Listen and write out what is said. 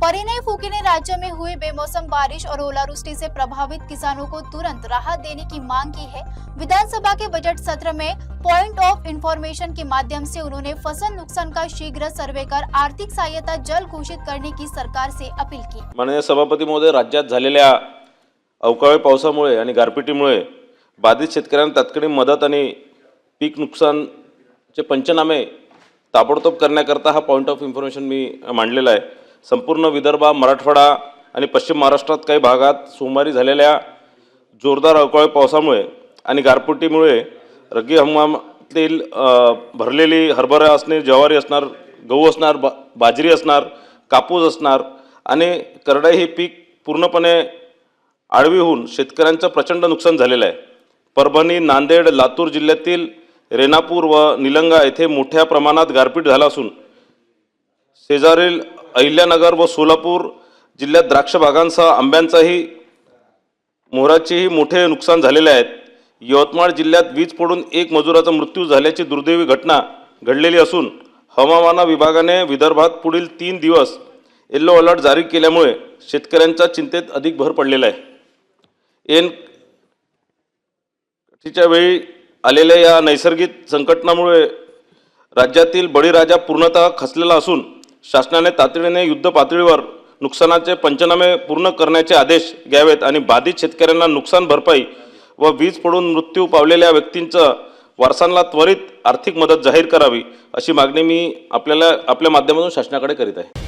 परिनय फूकी ने राज्य में हुई बेमौसम बारिश और ओलावृष्टि से प्रभावित किसानों को तुरंत राहत देने की मांग की है। विधानसभा के बजट सत्र में पॉइंट ऑफ इंफॉर्मेशन के माध्यम से उन्होंने फसल नुकसान का शीघ्र सर्वे कर आर्थिक सहायता जल्द घोषित करने की सरकार से अपील की। माननीय सभापती महोदय, राज्यात झालेल्या अवकाळी पावसामुळे आणि गारपिटीमुळे बाधित शेतकऱ्यांना तात्कालिक मदत आणि पीक नुकसानचे पंचनामे ताबडतोब करण्याकरता हा पॉइंट ऑफ इन्फॉर्मेशन मी मांडलेला आहे। संपूर्ण विदर्भ, मराठवाडा आणि पश्चिम महाराष्ट्रात काही भागात सोमवारी झालेल्या जोरदार अवकाळी पावसामुळे आणि गारपिटीमुळे रब्बी हंगामातील भरलेली हरभरा असणे, ज्वारी असणार, गहू असणार, बाजरी असणार, कापूस असणार आणि करडई हे पीक पूर्णपणे आडवी होऊन शेतकऱ्यांचं प्रचंड नुकसान झालेलं आहे। परभणी, नांदेड, लातूर जिल्ह्यातील रेणापूर व निलंगा येथे मोठ्या प्रमाणात गारपीट झाला असून शेजारील अहिल्यानगर व सोलापूर जिल्ह्यात द्राक्ष बागांसह आंब्यांचाही मोहराचेही मोठे नुकसान झालेले आहेत। यवतमाळ जिल्ह्यात वीज पडून एक मजुराचा मृत्यू झाल्याची दुर्दैवी घटना घडलेली असून हवामान विभागाने विदर्भात पुढील 3 दिवस येलो अलर्ट जारी केल्यामुळे शेतकऱ्यांच्या चिंतेत अधिक भर पडलेला आहे। च्या वेळी आलेल्या या नैसर्गिक संकटामुळे राज्यातील बळीराजा पूर्णतः खचलेला असून शासनाने तातडीने युद्ध पातळीवर नुकसानाचे पंचनामे पूर्ण करण्याचे आदेश घ्यावेत आणि बाधित शेतकऱ्यांना नुकसान भरपाई व वीज पडून मृत्यू पावलेल्या व्यक्तींच्या वारसांना त्वरित आर्थिक मदत जाहीर करावी अशी मागणी मी आपल्या माध्यमातून शासनाकडे करीत आहे।